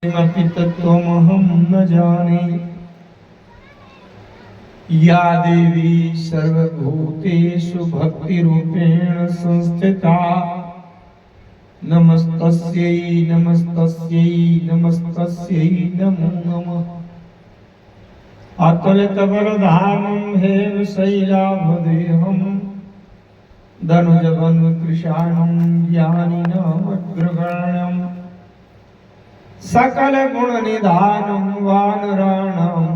किमपि तत्त्वमहं न जाने। या देवी सर्वभूतेषु भक्तिरूपेण संस्थिता। नमस्तस्यै नमस्तस्यै नमस्तस्यै नमो नमः। अतुलितबलधामं हेमशैलाभदेहं धनुजवन्कृशानं ज्ञानिनामग्रगण्यम् सकल गुण निधानं वानराणामधीशं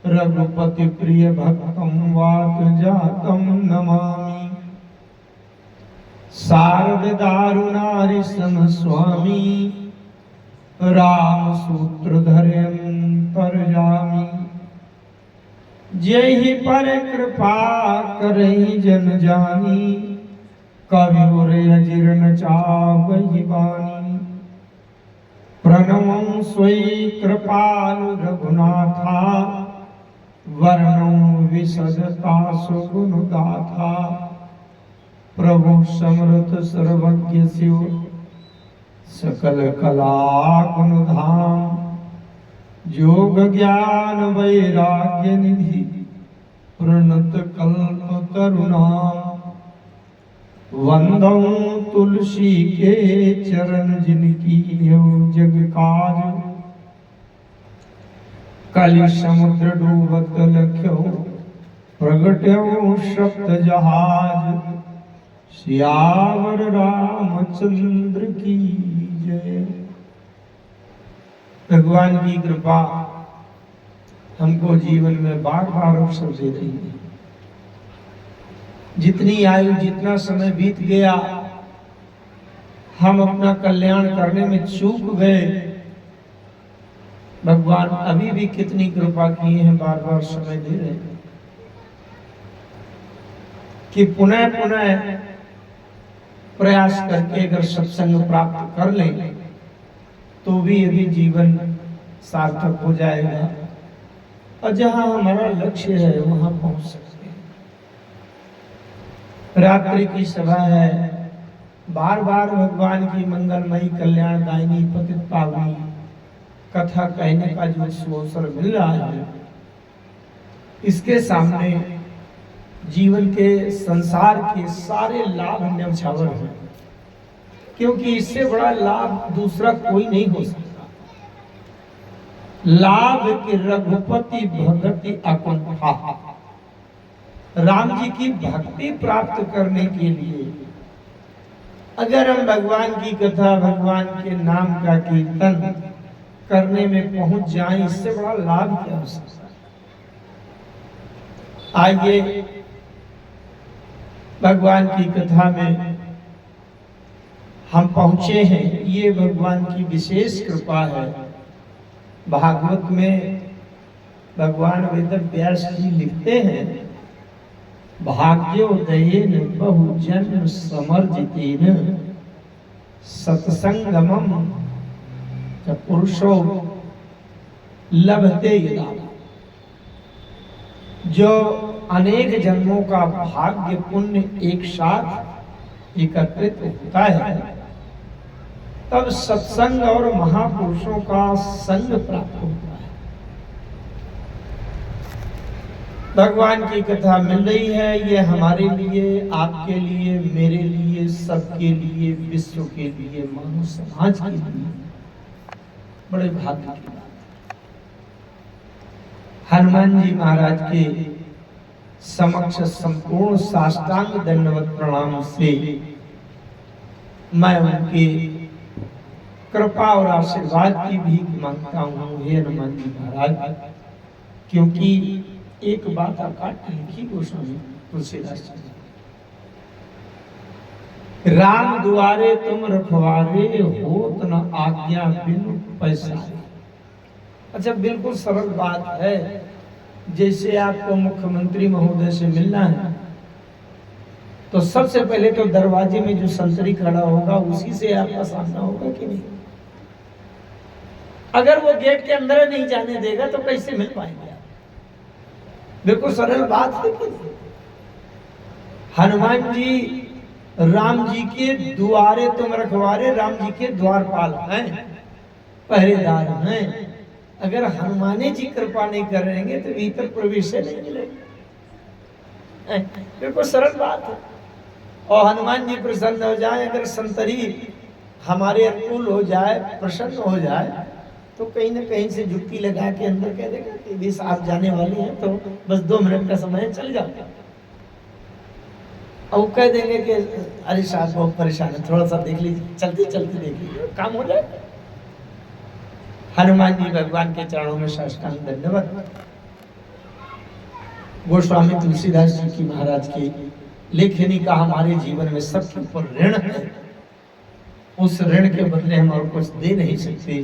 रघुपति प्रिय भक्तं वात जातं नमामि। शारद दारुणारिसन स्वामी राम सूत्रधरं परजामी। जेहि पर कृपा करहि जन जानी कविवर अजीर्ण चावहि वाणी। प्रणवं स्वै कृपालु रघुनाथा वर्णं विशदता सुगुणगाथा। प्रभु समर्थ सर्वज्ञ शिव सकल कला गुण धाम। योग ज्ञान वैराग्य निधि प्रणत कल्प तरुणाम। वंदौ तुलसी के चरण जिनकी न्यौ जग काज। कलि समुद्र डूबत लख्यो प्रगट्यो सप्त जहाज। सियावर रामचंद्र की जय। भगवान की कृपा हमको जीवन में बार बार अवसर दे रही है। जितनी आयु जितना समय बीत गया हम अपना कल्याण करने में चूक गए। भगवान अभी भी कितनी कृपा किए हैं, बार बार समय दे रहे हैं कि पुनः पुनः प्रयास करके अगर सत्संग प्राप्त कर लें तो भी अभी जीवन सार्थक हो जाएगा और जहां हमारा लक्ष्य है वहां पहुंच सकते हैं। रात्रि की सभा है, बार बार भगवान की मंगलमयी कल्याणदायिनी पतित पावनी कथा कहने का जो अवसर मिल रहा है, इसके सामने जीवन के संसार के सारे लाभ न्यौछावर हैं, क्योंकि इससे बड़ा लाभ दूसरा कोई नहीं हो सकता। लाभ के रघुपति भगति अकुंठा। राम जी की भक्ति प्राप्त करने के लिए अगर हम भगवान की कथा, भगवान के नाम का कीर्तन करने में पहुंच जाएं, इससे बड़ा लाभ क्या हो सकता है। आइए भगवान की कथा में हम पहुंचे हैं, ये भगवान की विशेष कृपा है। भागवत में भगवान वेद व्यास जी लिखते हैं, भाग्योदयेन बहुजन समर्जितेन सत्संगमं च पुरुषो लभते यदा। जो अनेक जन्मों का भाग्य पुण्य एक साथ एकत्रित होता है, तब सत्संग और महापुरुषों का संग प्राप्त होता है। भगवान की कथा मिल रही है, ये हमारे लिए, आपके लिए, मेरे लिए, सबके लिए, विश्व के लिए, मानव समाज के लिए बड़े भाग्य की बात है। हनुमान जी महाराज के समक्ष संपूर्ण साष्टांग दंडवत प्रणाम से मैं उनके कृपा और आशीर्वाद की भीख मांगता हूँ। हे हनुमान जी महाराज, क्योंकि एक बात अकाट लिखी गोस्वामी तुलसीदास जी, राम दुआरे तुम रखवारे होत न आज्ञा बिनु पैसारे। अच्छा, बिल्कुल सरल बात है। जैसे आपको मुख्यमंत्री महोदय से मिलना है तो सबसे पहले तो दरवाजे में जो संतरी खड़ा होगा उसी से आपका सामना होगा कि नहीं। अगर वो गेट के अंदर नहीं जाने देगा तो कैसे मिल पाएंगे आप? बिल्कुल सरल बात है कि हनुमान जी राम जी के द्वारे तुम रखवारे, राम जी के द्वारपाल हैं, पहरेदार हैं। अगर हनुमाने जी कृपा नहीं करेंगे तो भीतर प्रवेश नहीं मिलेगा। बिल्कुल सरल बात है। और हनुमान जी प्रसन्न हो जाए, अगर संतरी हमारे अनुकूल हो जाए, प्रसन्न हो जाए, तो कहीं ना कहीं से जुक्ति लगा के अंदर कह देगा कि भी आप जाने वाले हैं, तो बस 2 मिनट का समय चल जाता। और वो कह देंगे कि अरे साहब बहुत परेशान है, थोड़ा सा देख लीजिए, चलते चलते देख लीजिए, काम हो जाए। हनुमान जी भगवान के चरणों में साष्टांग दंडवत। गोस्वामी तुलसीदास जी की महाराज की लेखनी का हमारे जीवन में सबके ऊपर ऋण है। उस ऋण के बदले हम और कुछ दे नहीं सकते,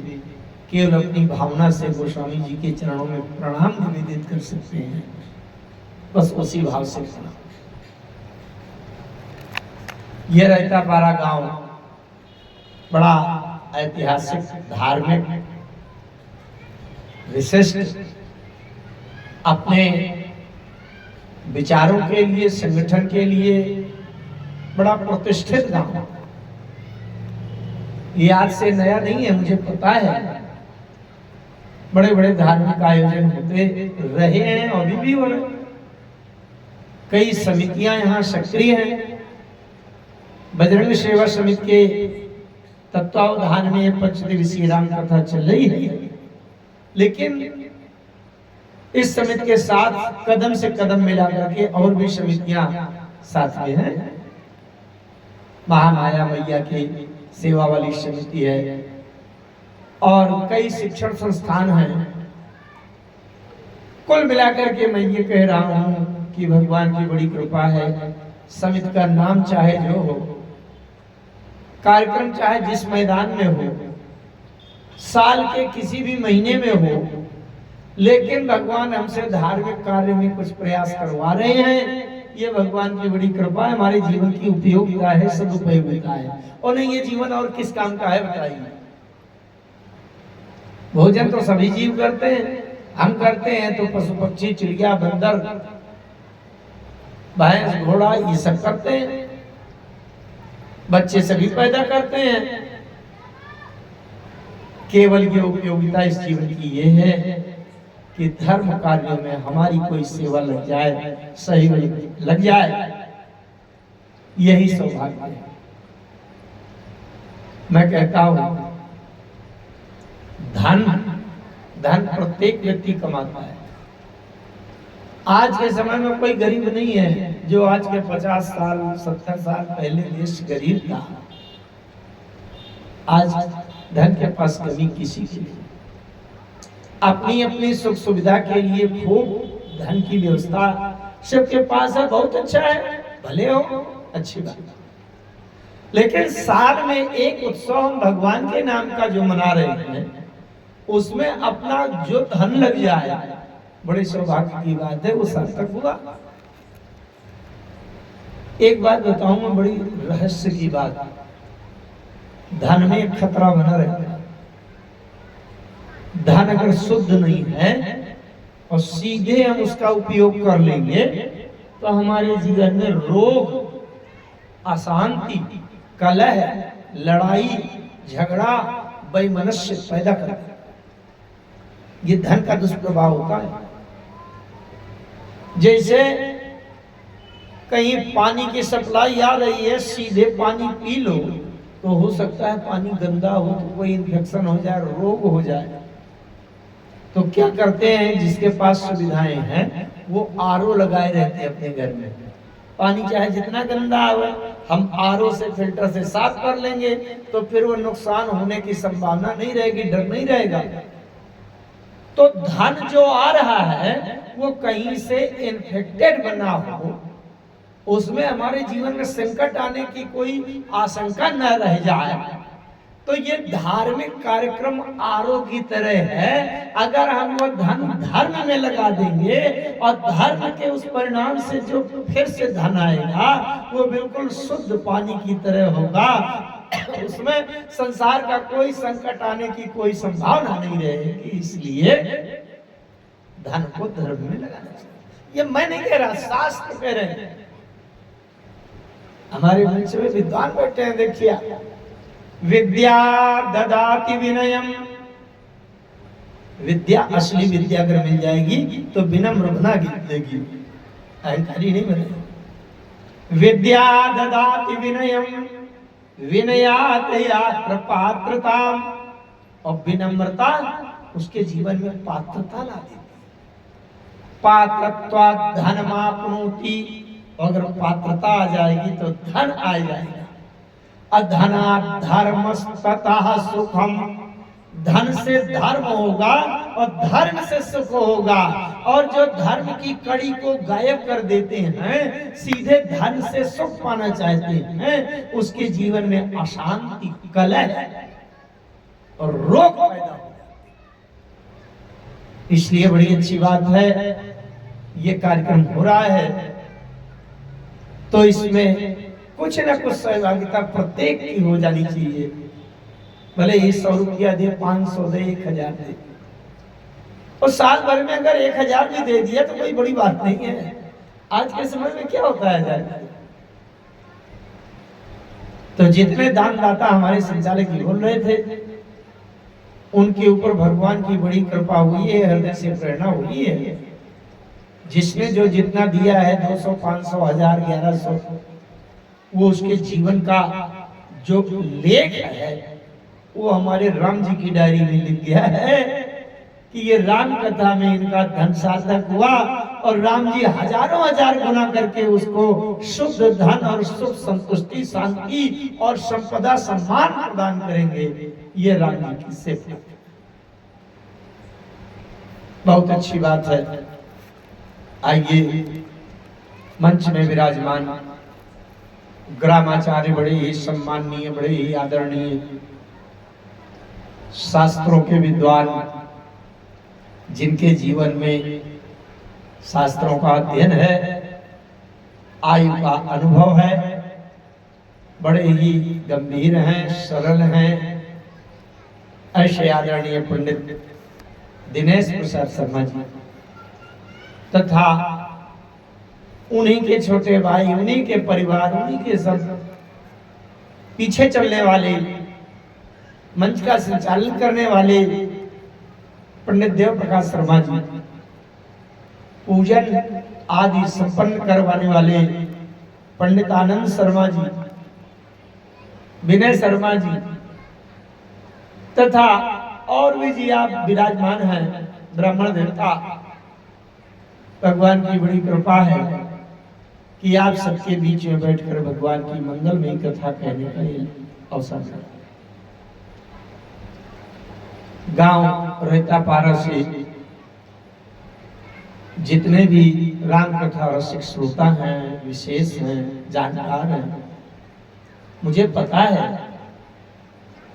केवल अपनी भावना से गोस्वामी जी के चरणों में प्रणाम निवेदित कर सकते हैं, बस उसी भाव से प्रणाम। यह रहता पारा गांव बड़ा ऐतिहासिक, धार्मिक, विशिष्ट, अपने विचारों के लिए, संगठन के लिए बड़ा प्रतिष्ठित गांव। ये आज से नया नहीं है, मुझे पता है। बड़े बड़े धार्मिक आयोजन होते रहे हैं और अभी भी हो रहे। कई समितियां यहाँ सक्रिय हैं। बजरंग सेवा समिति के तत्वावधान में पंचदिवसीय राम कथा चल रही है, लेकिन इस समिति के साथ कदम से कदम मिला करके और भी समितियां साथ में हैं। महामाया मैया की सेवा वाली समिति है और कई शिक्षण संस्थान हैं। कुल मिलाकर के मैं ये कह रहा हूं कि भगवान की बड़ी कृपा है। समिति का नाम चाहे जो हो, कार्यक्रम चाहे जिस मैदान में हो, साल के किसी भी महीने में हो, लेकिन भगवान हमसे धार्मिक कार्य में कुछ प्रयास करवा रहे हैं। ये भगवान की बड़ी कृपा है, हमारे जीवन की उपयोगिता है, सदुपयोगिता है। और नहीं ये जीवन और किस काम का है बताइए। भोजन तो सभी जीव करते हैं, हम करते हैं तो पशु पक्षी, चिड़िया, बंदर, भैंस, घोड़ा ये सब करते हैं, बच्चे सभी पैदा करते हैं। केवल ये उपयोगिता इस जीवन की ये है कि धर्म कार्यों में हमारी कोई सेवा लग जाए, सही लग जाए, यही सौभाग्य है। मैं कहता हूं धन प्रत्येक व्यक्ति कमाता है। आज के समय में कोई गरीब नहीं है जो आज के 50 साल 70 साल पहले देश गरीब था। आज धन के पास कमी किसी की नहीं। अपनी अपनी सुख सुविधा के लिए खूब धन की व्यवस्था सबके पास है, बहुत अच्छा है, भले हो, अच्छी बात। लेकिन साल में एक उत्सव हम भगवान के नाम का जो मना रहे हैं, उसमें अपना जो धन लग जाए, बड़े सौभाग्य की बात है, वो सार्थक हुआ। एक बात बताऊं मैं, बड़ी रहस्य की बात। धन में एक खतरा बना रहता है। धन अगर शुद्ध नहीं है और सीधे हम उसका उपयोग कर लेंगे तो हमारे जीवन में रोग, अशांति, कलह, लड़ाई, झगड़ा, वैमनस्य पैदा करता है। ये धन का दुष्प्रभाव होता है। जैसे कहीं पानी की सप्लाई आ रही है, सीधे पानी पी लो तो हो सकता है पानी गंदा हो तो कोई इन्फेक्शन हो जाए, रोग हो जाए। तो क्या करते हैं, जिसके पास सुविधाएं हैं वो आरओ लगाए रहते हैं अपने घर में। पानी चाहे जितना गंदा हो, हम आरओ से, फिल्टर से साफ कर लेंगे तो फिर वो नुकसान होने की संभावना नहीं रहेगी, डर नहीं रहेगा। तो धन जो आ रहा है वो कहीं से इन्फेक्टेड बना हो, उसमें हमारे जीवन में संकट आने की कोई आशंका न रह जाए। तो ये धार्मिक कार्यक्रम आरओ की तरह है। अगर हम वो धन धर्म में लगा देंगे और धर्म के उस परिणाम से जो फिर से धन आएगा वो बिल्कुल शुद्ध पानी की तरह होगा। उसमें संसार का कोई संकट आने की कोई संभावना नहीं रहेगी। इसलिए धन को धर्म में लगाना चाहिए। ये मैं नहीं कह रहा, शास्त्र कह रहे हैं। हमारे मंच में विद्वान बैठे हैं, देखिए। विद्या ददाति विनयम, विद्या असली विद्या अगर मिल जाएगी तो विनम्र बना देगी, अहंकारी नहीं बनेगी। विद्या ददाति विनयम विनयात यात्र पात्रताम, और विनम्रता उसके जीवन में पात्रता ला देती। पात्रत्वात् धनमाप्नोति, अगर पात्रता आ जाएगी तो धन आ जाएगा। अधनात् धर्मस्ततः सुखम, धन से धर्म होगा और धर्म से सुख होगा। और जो धर्म की कड़ी को गायब कर देते हैं, सीधे धन से सुख पाना चाहते हैं, उसके जीवन में अशांति, कलह और रोग पैदा हो जाते। इसलिए बड़ी अच्छी बात है ये कार्यक्रम हो रहा है, तो इसमें कुछ न कुछ सहभागिता प्रत्येक की हो जानी चाहिए। भले ही 100 रुपया दे, 500 दे, 1000 दे, और साल भर में अगर 1000 भी दे दिया तो कोई बड़ी बात नहीं है। आज के समय में क्या होता है, तो जितने दानदाता हमारे संचालक जी बोल रहे थे, उनके ऊपर भगवान की बड़ी कृपा हुई है, हृदय से प्रेरणा हुई है। जिसने जो जितना दिया है, 200, 500, 1000, 1100, वो उसके जीवन का जो लेख है वो हमारे राम जी की डायरी में लिख गया है कि ये राम कथा में इनका धन सार्थक हुआ, और राम जी हजारों हजार गुना करके उसको शुद्ध धन और सुख, संतुष्टि, शांति और संपदा, सम्मान प्रदान करेंगे। ये राम जी की सेवा, बहुत अच्छी बात है। आइए मंच में विराजमान ग्रामाचार्य, बड़े ही सम्माननीय, बड़े ही आदरणीय, शास्त्रों के विद्वान, जिनके जीवन में शास्त्रों का अध्ययन है, आयु का अनुभव है, बड़े ही गंभीर हैं, सरल हैं, ऐसे आदरणीय पंडित दिनेश प्रसाद शर्मा जी, तथा उन्हीं के छोटे भाई, उन्हीं के परिवार, उन्हीं के सब पीछे चलने वाले, मंच का संचालन करने वाले पंडित देव प्रकाश शर्मा जी, पूजन आदि संपन्न करवाने वाले पंडित आनंद शर्मा जी, विनय शर्मा जी, तथा और भी जी आप विराजमान हैं, ब्राह्मण देवता। भगवान की बड़ी कृपा है कि आप सबके बीच में बैठकर भगवान की मंगलमयी कथा कहने का ये अवसर है। गांव रहता पारा से जितने भी राम कथा रसिक श्रोता हैं, विशेष हैं, जानकार हैं, मुझे पता है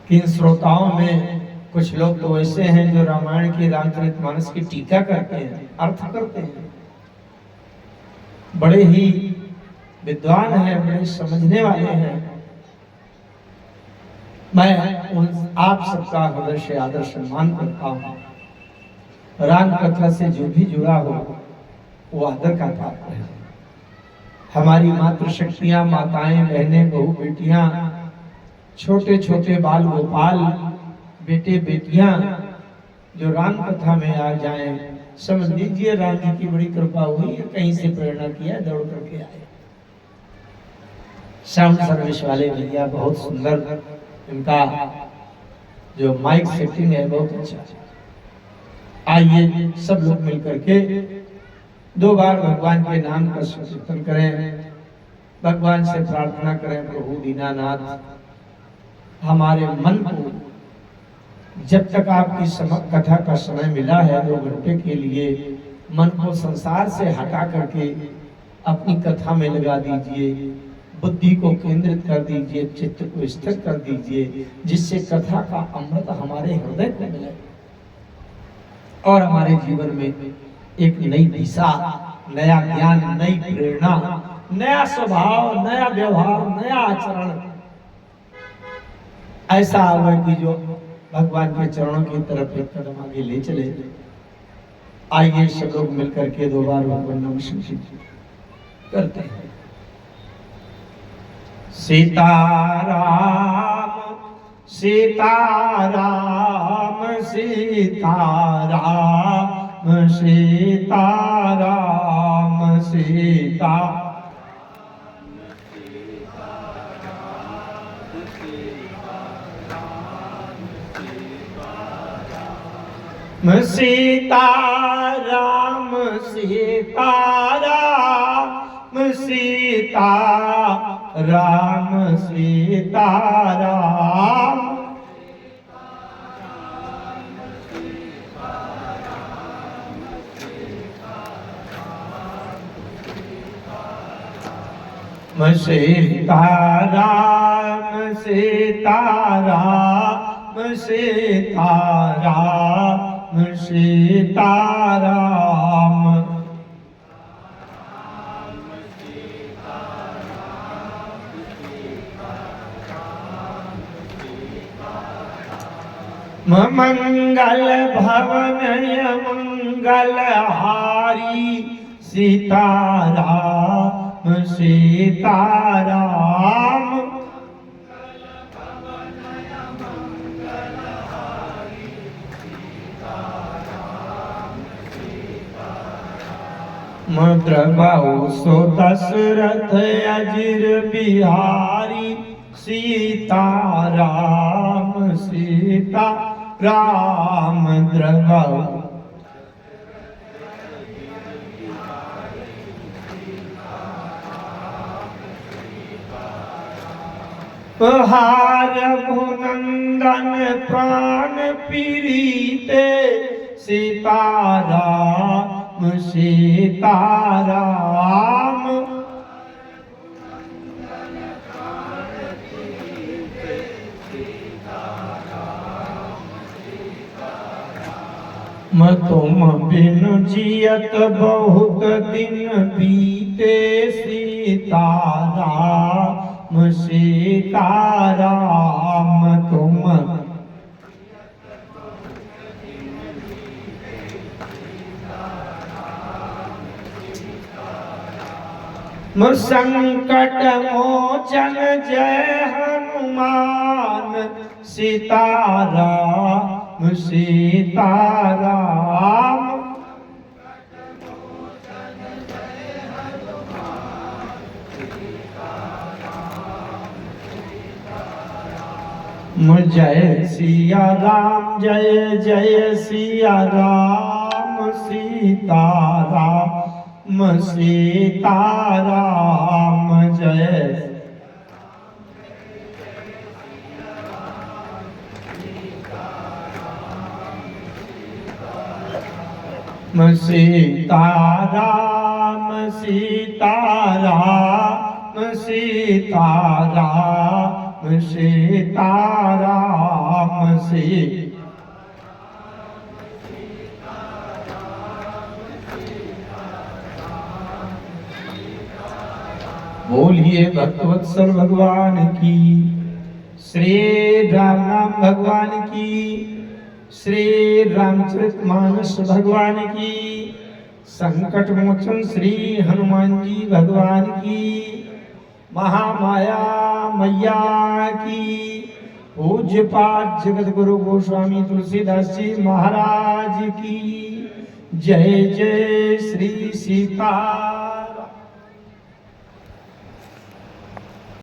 कि इन श्रोताओं में कुछ लोग तो ऐसे हैं जो रामायण की, रामचरितमानस की टीका करते हैं, अर्थ करते हैं, बड़े ही विद्वान हैं, बड़े समझने वाले हैं। मैं उन आप सबका हृदय से आदर सम्मान करता हूँ। राम कथा से जो भी जुड़ा हो वो आदर का पात्र है। हमारी मातृशक्तियां, माताएं, बहनें, बहू बेटियां, छोटे छोटे बाल गोपाल, बेटे बेटियां जो राम कथा में आ जाएं, समझ लीजिए राम जी की बड़ी कृपा हुई है, कहीं से प्रेरणा किया, दौड़ करके आए। साउंड सर्विस वाले भैया बहुत सुंदर, इनका जो माइक सेटिंग है बहुत अच्छा। आइए सब लोग मिलकर के 2 बार भगवान के नाम का संकीर्तन करें, भगवान से प्रार्थना करें, प्रभु दीनानाथ हमारे मन को, जब तक आपकी कथा का समय मिला है 2 घंटे के लिए, मन को संसार से हटा करके अपनी कथा में लगा दीजिए, बुद्धि को केंद्रित कर दीजिए, चित्त को स्थिर कर दीजिए, जिससे कथा का अमृत हमारे हृदय को मिले और हमारे जीवन में एक नई दिशा, नया ज्ञान, नई प्रेरणा, नया स्वभाव, नया व्यवहार, नया आचरण ऐसा आवे कि जो भगवान के चरणों की तरफ एक कदम आगे ले चले। आइए सब लोग मिलकर के 2 बार भगवान नमः शिवाय करते हैं। सीताराम सीताराम सीताराम सीताराम सीता सीताराम सीताराम सीताराम सीताराम सीताराम सीताराम सीताराम सीताराम मंगल भवन मंगल हारी सीताराम सीताराम मद्रबाऊ सो दशरथ अजिर बिहारी सीताराम सीताराम द्रबाऊ हार भुनंदन प्राण पीड़िते सीताराम सीताराम तुम बिन जियत बहुत दिन बीते सीताराम सीताराम तुम संकट मोचन जय हनुमान सीताराम सीताराम जय सिया राम जय जय सिया राम सीताराम सीताराम जय सीताराम सीताराम सीताराम सीताराम बोलिए भक्तवत्सल भगवान की, श्री राम भगवान की, श्री रामचरितमानस भगवान की, संकट मोचन श्री हनुमान जी भगवान की, महामाया मैया की, पूज्य पाठ जगत गुरु गोस्वामी तुलसीदास जी महाराज की जय। जय श्री सीता